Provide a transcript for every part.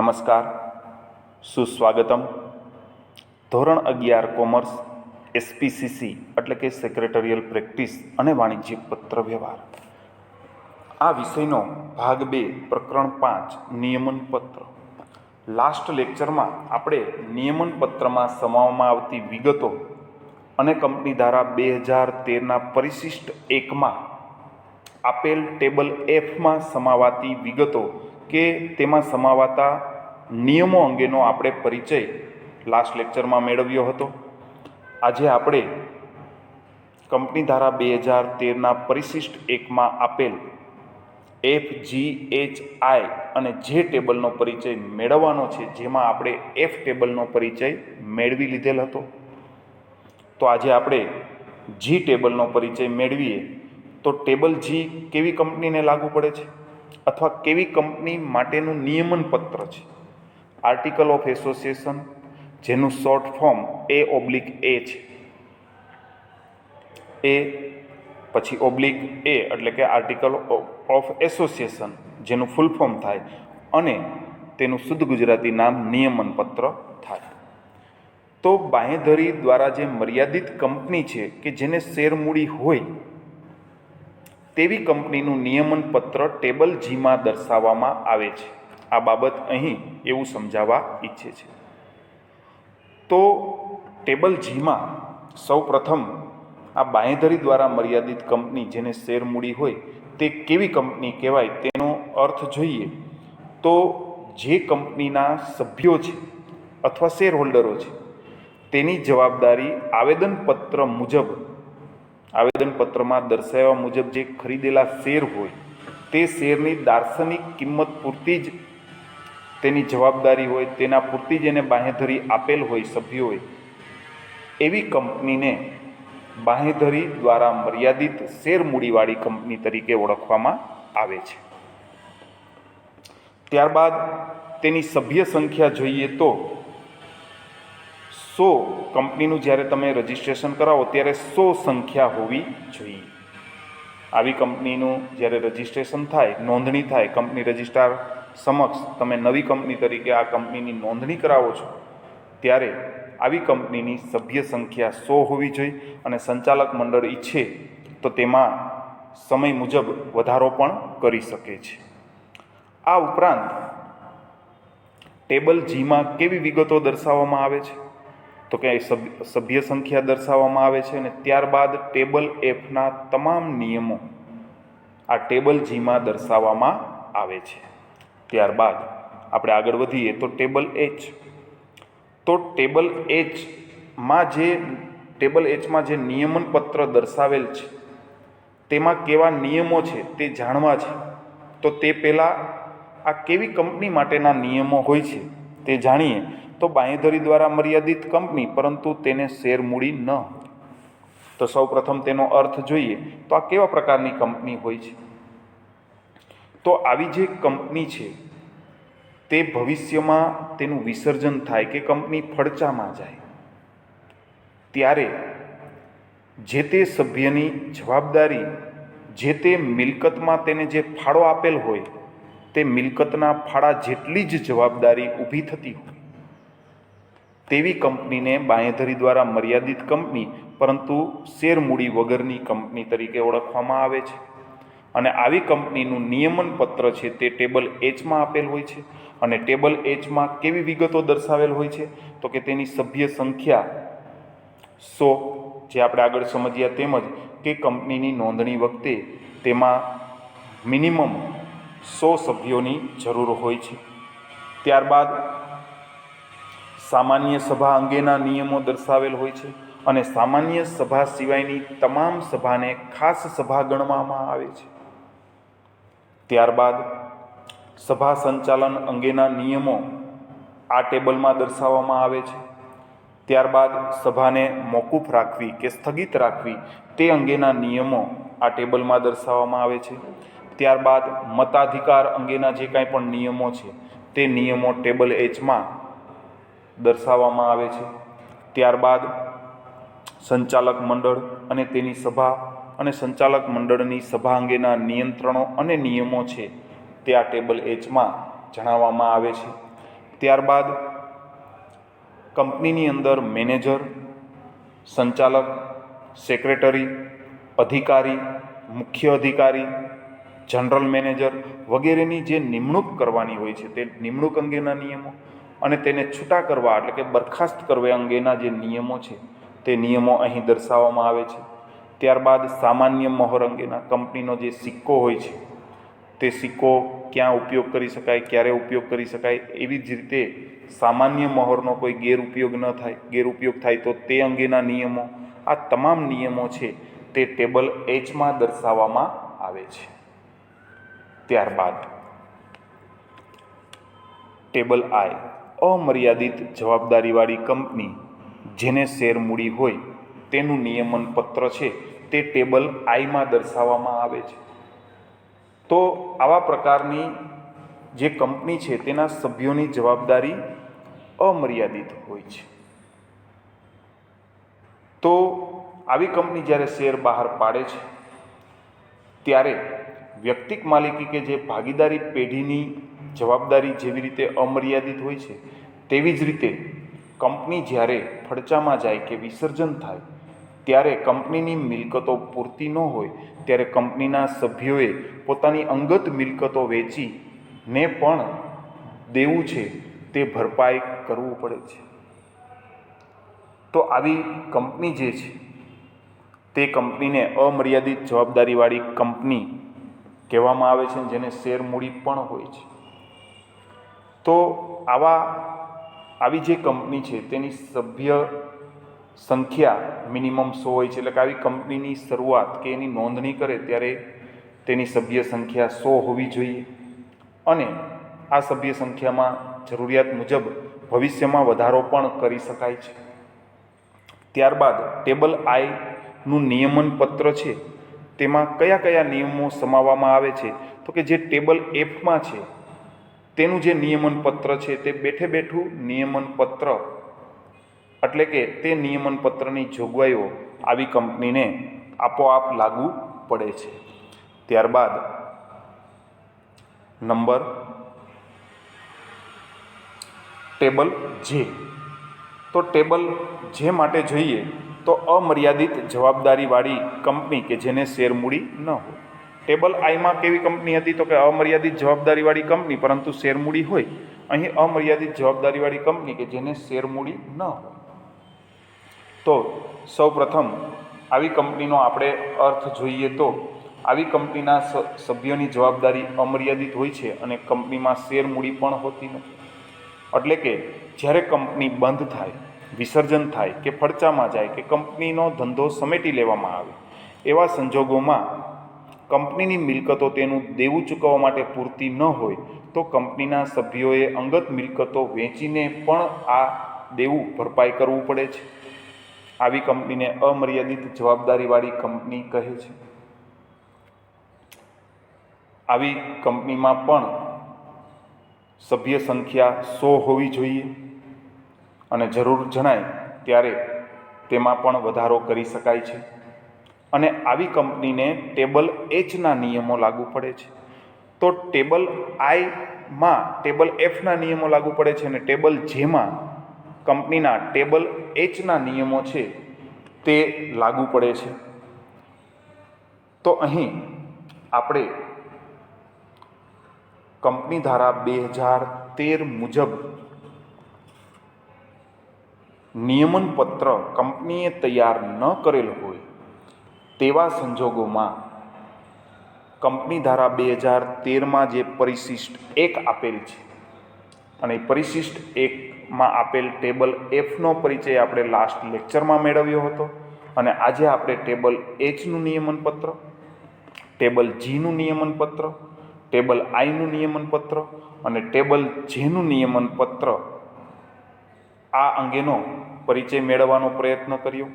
નમસ્કાર, સુસ્વાગતમ. ધોરણ 11 commerce SPCC એટલે કે સેક્રેટરીયલ પ્રેક્ટિસ અને વાણિજ્ય પત્ર વ્યવહાર, આ વિષયનો ભાગ 2 પ્રકરણ 5 નિયમન પત્ર. લાસ્ટ લેક્ચરમાં આપણે નિયમન પત્રમાં સમાવવામાં આવતી વિગતો અને કંપની ધારા 2013ના પરિશિષ્ટ 1માં આપેલ ટેબલ Fમાં સમાવાતી વિગતો કે તેમાં સમાવાતા નિયમો અંગેનો આપણે પરિચય લાસ્ટ લેક્ચરમાં મેળવ્યો હતો. આજે આપણે કંપની ધારા 2013ના પરિશિષ્ટ 1માં આપેલ FGHI અને જે ટેબલનો પરિચય મેળવવાનો છે, જેમાં આપણે F ટેબલનો પરિચય મેળવી લીધેલ હતો. તો આજે આપણે G ટેબલનો પરિચય મેળવીએ. તો ટેબલ G કેવી કંપનીને લાગુ પડે છે અથવા કેવી કંપની માટેનું નિયમન પત્ર છે? આર્ટિકલ ઓફ એસોસિએશન, જેનું શોર્ટ ફોર્મ A/A છે. એ પછી /A એટલે કે આર્ટિકલ ઓફ એસોસિએશન, જેનું ફૂલ ફોર્મ થાય, અને તેનું શુદ્ધ ગુજરાતી નામ નિયમન પત્ર થાય. તો બાંહેધરી દ્વારા જે મર્યાદિત કંપની છે કે જેને શેર મૂડી હોય તેવી કંપનીનું નિયમન પત્ર ટેબલ Gમાં દર્શાવવામાં આવે છે. આ બાબત અહીં એવું સમજાવવા ઈચ્છે છે. તો ટેબલ Gમાં સૌ પ્રથમ આ બાંહેધરી દ્વારા મર્યાદિત કંપની જેને શેર મૂડી હોય તે કેવી કંપની કહેવાય તેનો અર્થ જોઈએ. તો જે કંપનીના સભ્યો છે અથવા શેર હોલ્ડરો છે તેની જવાબદારી આવેદનપત્ર મુજબ, આવેદનપત્રમાં દર્શાવ્યા મુજબ જે ખરીદેલા શેર હોય તે શેરની દાર્શનિક કિંમત પૂરતી જ તેની જવાબદારી હોય, તેના પૂરતી જ એને બાંહેધરી આપેલ હોય સભ્યોએ, એવી કંપનીને બાંહેધરી દ્વારા મર્યાદિત શેર મૂડીવાળી કંપની તરીકે ઓળખવામાં આવે છે. ત્યારબાદ તેની સભ્ય સંખ્યા જોઈએ તો 100 કંપનીનું જ્યારે તમે રજિસ્ટ્રેશન કરાવો ત્યારે 100 સંખ્યા હોવી જોઈએ. આવી કંપનીનું જ્યારે રજિસ્ટ્રેશન થાય, નોંધણી થાય, કંપની રજિસ્ટ્રાર સમક્ષ તમે નવી કંપની તરીકે આ કંપનીની નોંધણી કરાવો છો ત્યારે આવી કંપનીની સભ્ય સંખ્યા 100 હોવી જોઈએ. અને સંચાલક મંડળ ઈચ્છે તો તેમાં સમય મુજબ વધારો પણ કરી શકે છે. આ ઉપરાંત ટેબલ Gમાં કેવી વિગતો દર્શાવવામાં આવે છે? તો કે સભ્ય સંખ્યા દર્શાવવામાં આવે છે, અને ત્યારબાદ ટેબલ Fના તમામ નિયમો આ ટેબલ Gમાં દર્શાવવામાં આવે છે. ત્યારબાદ આપણે આગળ વધીએ તો ટેબલ H. તો ટેબલ Hમાં જે નિયમન પત્ર દર્શાવેલ છે તેમાં કેવા નિયમો છે તે જાણવા છે. તો તે પહેલાં આ કેવી કંપની માટેના નિયમો હોય છે તે જાણીએ. તો બાંહેધરી દ્વારા મર્યાદિત કંપની પરંતુ તેને શેર મૂડી ન હોય. તો સૌ પ્રથમ તેનો અર્થ જોઈએ. તો આ કેવા પ્રકારની કંપની હોય છે? તો આવી જે કંપની છે તે ભવિષ્યમાં તેનું વિસર્જન થાય કે કંપની ફડચામાં જાય ત્યારે જે તે સભ્યની જવાબદારી જે તે મિલકતમાં તેને જે ફાળો આપેલ હોય તે મિલકતના ફાળા જેટલી જ જવાબદારી ઊભી થતી હોય તેવી કંપનીને બાંહેધરી દ્વારા મર્યાદિત કંપની પરંતુ શેર મૂડી વગરની કંપની તરીકે ઓળખવામાં આવે છે. અને આવી કંપનીનું નિયમન પત્ર છે તે ટેબલ Hમાં આપેલ હોય છે. અને ટેબલ Hમાં કેવી વિગતો દર્શાવેલ હોય છે? તો કે તેની સભ્ય સંખ્યા 100, જે આપણે આગળ સમજ્યા તેમજ કે કંપનીની નોંધણી વખતે તેમાં મિનિમમ 100 સભ્યોની જરૂર હોય છે. ત્યારબાદ સામાન્ય સભા અંગેના નિયમો દર્શાવેલ હોય છે, અને સામાન્ય સભા સિવાયની તમામ સભાને ખાસ સભા ગણવામાં આવે છે. ત્યારબાદ સભા સંચાલન અંગેના નિયમો આ ટેબલમાં દર્શાવવામાં આવે છે. ત્યારબાદ સભાને મોકૂફ રાખવી કે સ્થગિત રાખવી તે અંગેના નિયમો આ ટેબલમાં દર્શાવવામાં આવે છે. ત્યારબાદ મતાધિકાર અંગેના જે કાંઈ પણ નિયમો છે તે નિયમો ટેબલ Hમાં દર્શાવવામાં આવે છે. ત્યારબાદ સંચાલક મંડળ અને તેની સભા અને સંચાલક મંડળની સભા અંગેના નિયંત્રણો અને નિયમો છે તે આ ટેબલ Hમાં જણાવવામાં આવે છે. ત્યારબાદ કંપનીની અંદર મેનેજર, સંચાલક, સેક્રેટરી, અધિકારી, મુખ્ય અધિકારી, જનરલ મેનેજર વગેરેની જે નિમણૂક કરવાની હોય છે તે નિમણૂક અંગેના નિયમો અને તેને છૂટા કરવા એટલે કે બરખાસ્ત કરવા અંગેના જે નિયમો છે તે નિયમો અહીં દર્શાવવામાં આવે છે. ત્યારબાદ સામાન્ય મહોર અંગેના કંપનીનો જે સિક્કો હોય છે તે સિક્કો ક્યાં ઉપયોગ કરી શકાય, ક્યારે ઉપયોગ કરી શકાય, એવી જ રીતે સામાન્ય મહોરનો કોઈ ગેરઉપયોગ થાય તો તે અંગેના નિયમો, આ તમામ નિયમો છે તે ટેબલ Hમાં દર્શાવવામાં આવે છે. ત્યારબાદ ટેબલ I, અમર્યાદિત જવાબદારીવાળી કંપની જેને શેર મૂડી હોય તેનું નિયમન પત્ર છે તે ટેબલ Iમાં દર્શાવવામાં આવે છે. તો આવા પ્રકારની જે કંપની છે તેના સભ્યોની જવાબદારી અમર્યાદિત હોય છે. તો આવી કંપની જ્યારે શેર બહાર પાડે છે ત્યારે વ્યક્તિક માલિકી કે જે ભાગીદારી પેઢીની જવાબદારી જેવી રીતે અમર્યાદિત હોય છે તેવી જ રીતે કંપની જ્યારે ફડચામાં જાય કે વિસર્જન થાય ત્યારે કંપનીની મિલકતો પૂરતી ન હોય ત્યારે કંપનીના સભ્યોએ પોતાની અંગત મિલકતો વેચીને પણ દેવું છે તે ભરપાઈ કરવું પડે છે. તો આવી કંપની જે છે તે કંપનીને અમર્યાદિત જવાબદારીવાળી કંપની કહેવામાં આવે છે, જેને શેર મૂડી પણ હોય છે. તો આવી જે કંપની છે તેની સભ્ય સંખ્યા મિનિમમ 100 હોય છે. એટલે કે આવી કંપનીની શરૂઆત કે એની નોંધણી કરે ત્યારે તેની સભ્ય સંખ્યા 100 હોવી જોઈએ અને આ સભ્ય સંખ્યામાં જરૂરિયાત મુજબ ભવિષ્યમાં વધારો પણ કરી શકાય છે. ત્યારબાદ ટેબલ Iનું નિયમન પત્ર છે તેમાં કયા કયા નિયમો સમાવવામાં આવે છે તો કે જે ટેબલ Fમાં છે તેનું જે નિયમન પત્ર છે તે બેઠું નિયમન પત્ર એટલે કે તે નિયમન પત્રની જોગવાઈઓ આવી કંપનીને આપોઆપ લાગુ પડે છે. ત્યારબાદ નંબર ટેબલ J. તો ટેબલ J માટે જોઈએ તો અમર્યાદિત જવાબદારીવાળી કંપની કે જેને શેર મૂડી ન હોય. ટેબલ Iમાં કેવી કંપની હતી તો કે અમર્યાદિત જવાબદારીવાળી કંપની પરંતુ શેર મૂડી હોય. અહીં અમર્યાદિત જવાબદારીવાળી કંપની કે જેને શેર મૂડી ન હોય. તો સૌપ્રથમ આવી કંપનીનો આપણે અર્થ જોઈએ તો આવી કંપનીના સભ્યોની જવાબદારી અમર્યાદિત હોય છે અને કંપનીમાં શેર મૂડી પણ હોતી નથી. એટલે કે જ્યારે કંપની બંધ થાય, વિસર્જન થાય કે ફડચામાં જાય કે કંપનીનો ધંધો સમેટી લેવામાં આવે એવા સંજોગોમાં કંપનીની મિલકતો તેનું દેવું ચૂકવવા માટે પૂરતી ન હોય તો કંપનીના સભ્યોએ અંગત મિલકતો વેચીને પણ આ દેવું ભરપાઈ કરવું પડે છે. આવી કંપનીને અમર્યાદિત જવાબદારીવાળી કંપની કહે છે. આવી કંપનીમાં પણ સભ્ય સંખ્યા 100 હોવી જોઈએ અને જરૂર જણાય ત્યારે તેમાં પણ વધારો કરી શકાય છે. અને આવી કંપનીને ટેબલ Hના નિયમો લાગુ પડે છે. તો ટેબલ Iમાં ટેબલ Fના નિયમો લાગુ પડે છે અને ટેબલ Jમાં કંપનીના ટેબલ Hના નિયમો છે તે લાગુ પડે છે. તો અહીં આપણે કંપની ધારા 2013 મુજબ નિયમન પત્ર કંપનીએ તૈયાર ન કરેલ હોય તેવા સંજોગોમાં કંપની ધારા 2013માં જે પરિશિષ્ટ 1 આપેલ છે અને પરિશિષ્ટ 1માં આપેલ ટેબલ Fનો પરિચય આપણે લાસ્ટ લેક્ચરમાં મેળવ્યો હતો અને આજે આપણે ટેબલ Hનું નિયમન પત્ર, ટેબલ Gનું નિયમન પત્ર, ટેબલ Iનું નિયમન પત્ર અને ટેબલ Jનું નિયમન પત્ર આ અંગેનો પરિચય મેળવવાનો પ્રયત્ન કર્યો.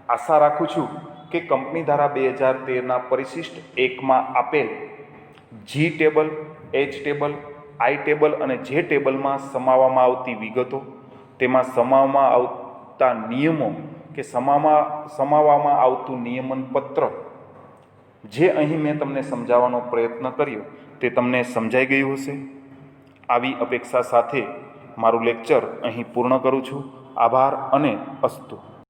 આશા રાખું છું કે કંપની ધારા 2013ના પરિશિષ્ટ 1માં આપેલ G table, H table, I table અને J ટેબલમાં સમાવવામાં આવતી વિગતો, તેમાં સમાવવામાં આવતા નિયમો કે સમાવવામાં આવતું નિયમન પત્ર જે અહીં મેં તમને સમજાવવાનો પ્રયત્ન કર્યો તે તમને સમજાઈ ગયું હશે. આવી અપેક્ષા સાથે મારું લેક્ચર અહીં પૂર્ણ કરું છું. આભાર અને અસ્તુ.